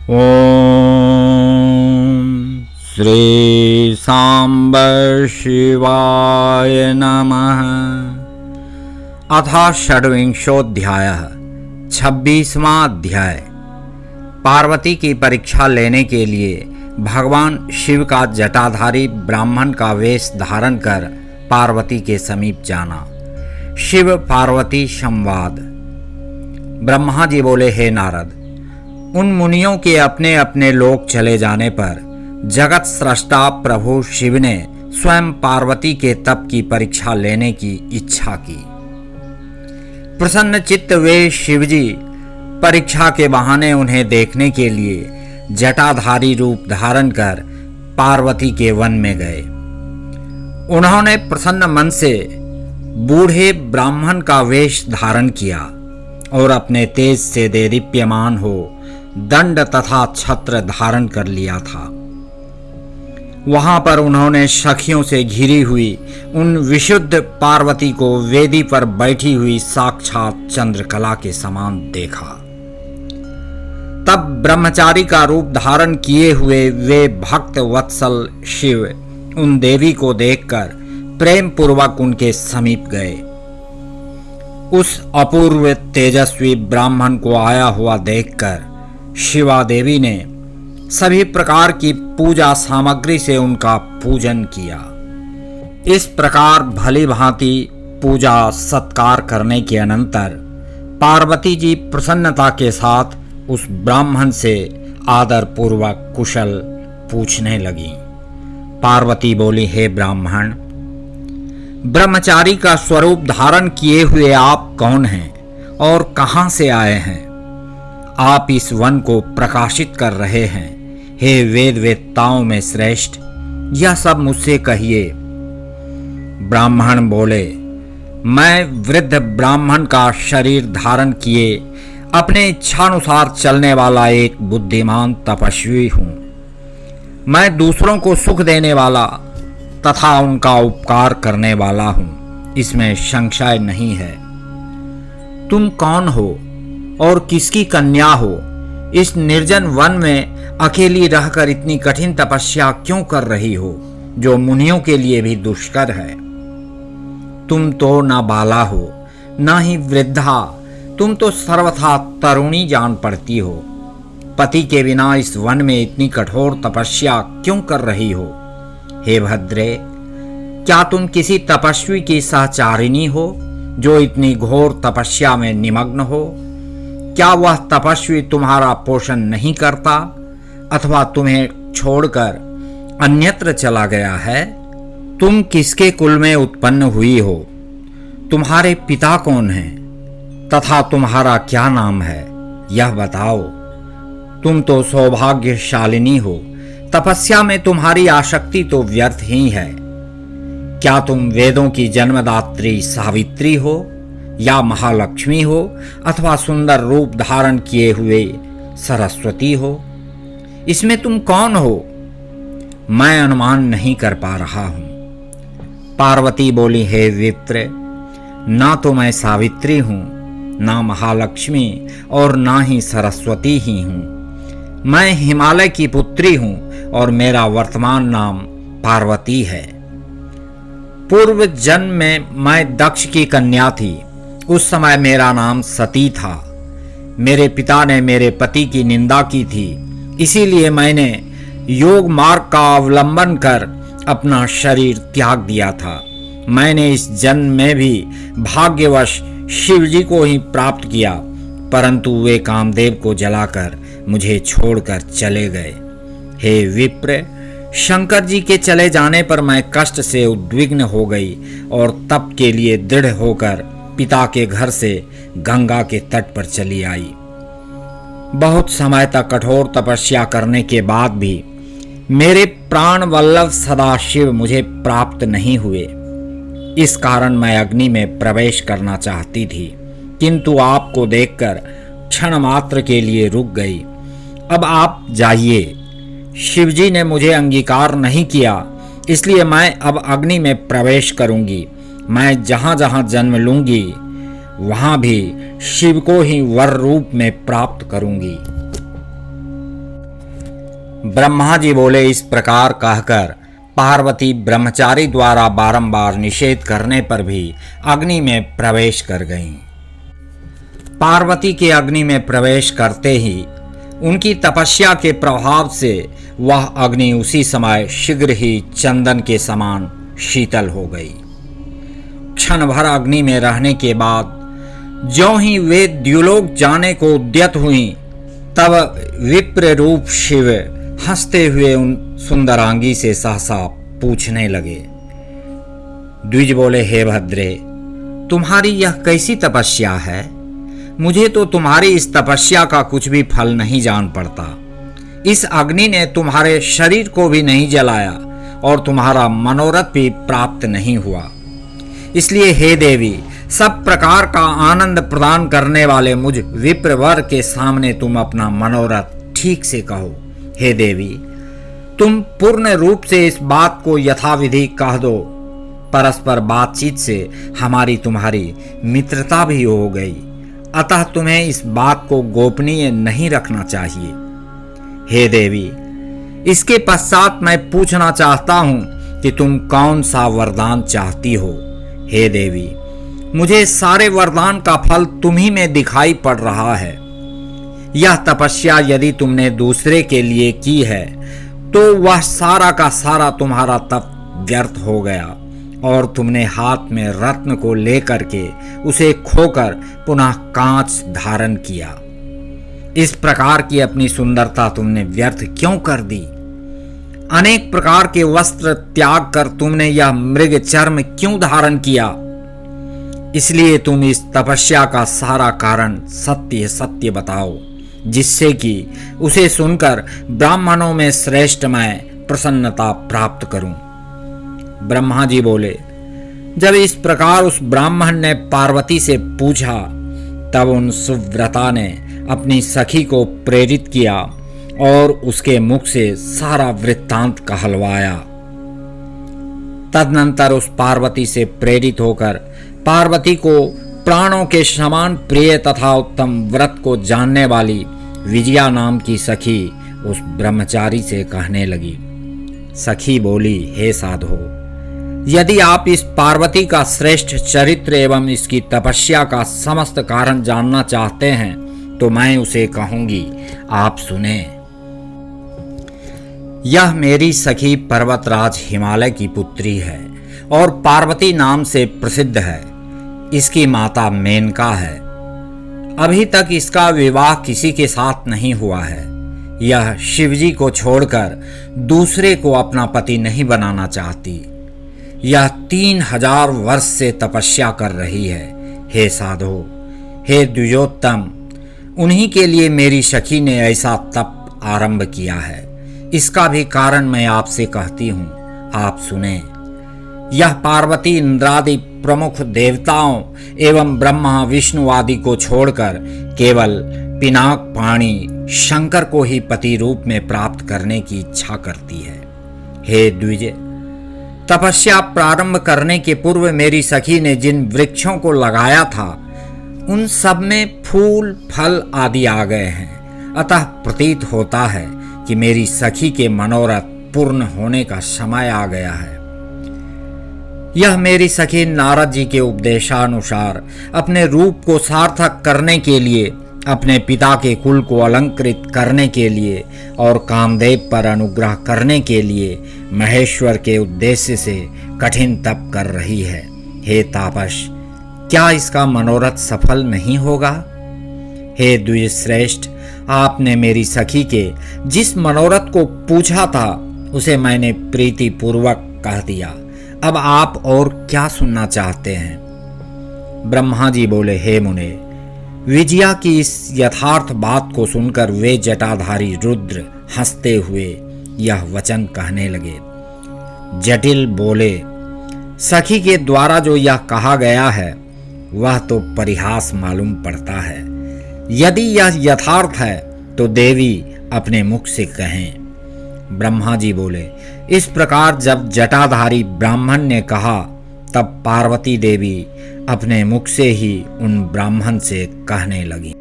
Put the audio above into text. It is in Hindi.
ओम श्री सांब शिवाय नमः। अथ षड्विंशोऽध्यायः 26वां अध्याय। पार्वती की परीक्षा लेने के लिए भगवान शिव का जटाधारी ब्राह्मण का वेश धारण कर पार्वती के समीप जाना। शिव पार्वती संवाद। ब्रह्मा जी बोले, हे नारद, उन मुनियों के अपने अपने लोक चले जाने पर जगत स्रष्टा प्रभु शिव ने स्वयं पार्वती के तप की परीक्षा लेने की इच्छा की। प्रसन्न चित्त वे शिवजी परीक्षा के बहाने उन्हें देखने के लिए जटाधारी रूप धारण कर पार्वती के वन में गए। उन्होंने प्रसन्न मन से बूढ़े ब्राह्मण का वेश धारण किया और अपने तेज से देदीप्यमान हो दंड तथा छत्र धारण कर लिया था। वहां पर उन्होंने सखियों से घिरी हुई उन विशुद्ध पार्वती को वेदी पर बैठी हुई साक्षात चंद्रकला के समान देखा। तब ब्रह्मचारी का रूप धारण किए हुए वे भक्त वत्सल शिव उन देवी को देखकर प्रेम पूर्वक उनके समीप गए। उस अपूर्व तेजस्वी ब्राह्मण को आया हुआ देखकर शिवा देवी ने सभी प्रकार की पूजा सामग्री से उनका पूजन किया। इस प्रकार भली भांति पूजा सत्कार करने के अनंतर पार्वती जी प्रसन्नता के साथ उस ब्राह्मण से आदर पूर्वक कुशल पूछने लगी। पार्वती बोली, हे ब्राह्मण, ब्रह्मचारी का स्वरूप धारण किए हुए आप कौन हैं और कहां से आए हैं? आप इस वन को प्रकाशित कर रहे हैं। हे वेद वेत्ताओं में श्रेष्ठ, यह सब मुझसे कहिए। ब्राह्मण बोले, मैं वृद्ध ब्राह्मण का शरीर धारण किए अपने इच्छानुसार चलने वाला एक बुद्धिमान तपस्वी हूं। मैं दूसरों को सुख देने वाला तथा उनका उपकार करने वाला हूं, इसमें संशय नहीं है। तुम कौन हो और किसकी कन्या हो? इस निर्जन वन में अकेली रहकर इतनी कठिन तपस्या क्यों कर रही हो, जो मुनियों के लिए भी दुष्कर है? तुम तो न बाला हो न ही वृद्धा, तुम तो सर्वथा तरुणी जान पड़ती हो। पति के बिना इस वन में इतनी कठोर तपस्या क्यों कर रही हो? हे भद्रे, क्या तुम किसी तपस्वी की सहचारिणी हो जो इतनी घोर तपस्या में निमग्न हो? क्या वह तपस्वी तुम्हारा पोषण नहीं करता अथवा तुम्हें छोड़कर अन्यत्र चला गया है? तुम किसके कुल में उत्पन्न हुई हो? तुम्हारे पिता कौन हैं तथा तुम्हारा क्या नाम है, यह बताओ। तुम तो सौभाग्यशालिनी हो, तपस्या में तुम्हारी आसक्ति तो व्यर्थ ही है। क्या तुम वेदों की जन्मदात्री सावित्री हो या महालक्ष्मी हो अथवा सुंदर रूप धारण किए हुए सरस्वती हो? इसमें तुम कौन हो? मैं अनुमान नहीं कर पा रहा हूं। पार्वती बोली, हे विप्र, ना तो मैं सावित्री हूं, ना महालक्ष्मी और ना ही सरस्वती ही हूं। मैं हिमालय की पुत्री हूं और मेरा वर्तमान नाम पार्वती है। पूर्व जन्म में मैं दक्ष की कन्या थी। उस समय मेरा नाम सती था। मेरे पिता ने मेरे पति की निंदा की थी, इसीलिए मैंने योग मार्ग का अवलंबन कर अपना शरीर त्याग दिया था। मैंने इस जन्म में भी भाग्यवश शिव जी को ही प्राप्त किया, परंतु वे कामदेव को जलाकर मुझे छोड़कर चले गए। हे विप्र, शंकर जी के चले जाने पर मैं कष्ट से उद्विग्न हो गई और तप के लिए दृढ़ होकर पिता के घर से गंगा के तट पर चली आई। बहुत समय तक कठोर तपस्या करने के बाद भी मेरे प्राण वल्लभ सदाशिव मुझे प्राप्त नहीं हुए। इस कारण मैं अग्नि में प्रवेश करना चाहती थी, किंतु आपको देखकर क्षण मात्र के लिए रुक गई। अब आप जाइए। शिवजी ने मुझे अंगीकार नहीं किया, इसलिए मैं अब अग्नि में प्रवेश करूंगी। मैं जहां जहां जन्म लूंगी वहां भी शिव को ही वर रूप में प्राप्त करूंगी। ब्रह्मा जी बोले, इस प्रकार कहकर पार्वती ब्रह्मचारी द्वारा बारंबार निषेध करने पर भी अग्नि में प्रवेश कर गईं। पार्वती के अग्नि में प्रवेश करते ही उनकी तपस्या के प्रभाव से वह अग्नि उसी समय शीघ्र ही चंदन के समान शीतल हो गई। क्षण भर अग्नि में रहने के बाद ज्यों ही वे द्युलोक जाने को उद्यत हुईं, तब विप्र रूप शिव हंसते हुए उन सुंदरांगी से सहसा पूछने लगे। द्विज बोले, हे भद्रे, तुम्हारी यह कैसी तपस्या है? मुझे तो तुम्हारी इस तपस्या का कुछ भी फल नहीं जान पड़ता। इस अग्नि ने तुम्हारे शरीर को भी नहीं जलाया और तुम्हारा मनोरथ भी प्राप्त नहीं हुआ। इसलिए हे देवी, सब प्रकार का आनंद प्रदान करने वाले मुझ विप्रवर के सामने तुम अपना मनोरथ ठीक से कहो। हे देवी, तुम पूर्ण रूप से इस बात को यथाविधि कह दो। परस्पर बातचीत से हमारी तुम्हारी मित्रता भी हो गई, अतः तुम्हें इस बात को गोपनीय नहीं रखना चाहिए। हे देवी, इसके पश्चात मैं पूछना चाहता हूं कि तुम कौन सा वरदान चाहती हो। हे देवी, मुझे सारे वरदान का फल तुम्ही में दिखाई पड़ रहा है। यह तपस्या यदि तुमने दूसरे के लिए की है तो वह सारा का सारा तुम्हारा तप व्यर्थ हो गया और तुमने हाथ में रत्न को लेकर के उसे खोकर पुनः कांच धारण किया। इस प्रकार की अपनी सुंदरता तुमने व्यर्थ क्यों कर दी? अनेक प्रकार के वस्त्र त्याग कर तुमने यह मृग चर्म क्यों धारण किया? इसलिए तुम इस तपस्या का सारा कारण सत्य सत्य बताओ, जिससे कि उसे सुनकर ब्राह्मणों में श्रेष्ठ मैं प्रसन्नता प्राप्त करूं। ब्रह्मा जी बोले, जब इस प्रकार उस ब्राह्मण ने पार्वती से पूछा, तब उन सुव्रता ने अपनी सखी को प्रेरित किया और उसके मुख से सारा वृत्तांत कहलवाया। तदनंतर उस पार्वती से प्रेरित होकर पार्वती को प्राणों के समान प्रिय तथा उत्तम व्रत को जानने वाली विजया नाम की सखी उस ब्रह्मचारी से कहने लगी। सखी बोली, हे साधो, यदि आप इस पार्वती का श्रेष्ठ चरित्र एवं इसकी तपस्या का समस्त कारण जानना चाहते हैं तो मैं उसे कहूंगी, आप सुने। यह मेरी सखी पर्वतराज हिमालय की पुत्री है और पार्वती नाम से प्रसिद्ध है। इसकी माता मेनका है। अभी तक इसका विवाह किसी के साथ नहीं हुआ है। यह शिवजी को छोड़कर दूसरे को अपना पति नहीं बनाना चाहती। यह 3000 वर्ष से तपस्या कर रही है। हे साधो, हे द्विजोत्तम, उन्हीं के लिए मेरी सखी ने ऐसा तप आरंभ किया है। इसका भी कारण मैं आपसे कहती हूँ, आप सुने। यह पार्वती इंद्रादि प्रमुख देवताओं एवं ब्रह्मा विष्णु आदि को छोड़कर केवल पिनाक पाणी शंकर को ही पति रूप में प्राप्त करने की इच्छा करती है। हे द्विज, तपस्या प्रारंभ करने के पूर्व मेरी सखी ने जिन वृक्षों को लगाया था उन सब में फूल फल आदि आ गए हैं। अतः प्रतीत होता है कि मेरी सखी के मनोरथ पूर्ण होने का समय आ गया है। यह मेरी सखी नारद जी के उपदेशानुसार अपने रूप को सार्थक करने के लिए, अपने पिता के कुल को अलंकृत करने के लिए और कामदेव पर अनुग्रह करने के लिए महेश्वर के उद्देश्य से कठिन तप कर रही है। हे तापस, क्या इसका मनोरथ सफल नहीं होगा? हे द्विजश्रेष्ठ, आपने मेरी सखी के जिस मनोरथ को पूछा था उसे मैंने प्रीति पूर्वक कह दिया। अब आप और क्या सुनना चाहते हैं? ब्रह्मा जी बोले, हे मुने, विजया की इस यथार्थ बात को सुनकर वे जटाधारी रुद्र हंसते हुए यह वचन कहने लगे। जटिल बोले, सखी के द्वारा जो यह कहा गया है वह तो परिहास मालूम पड़ता है। यदि यह यथार्थ है तो देवी अपने मुख से कहें। ब्रह्मा जी बोले, इस प्रकार जब जटाधारी ब्राह्मण ने कहा तब पार्वती देवी अपने मुख से ही उन ब्राह्मण से कहने लगी।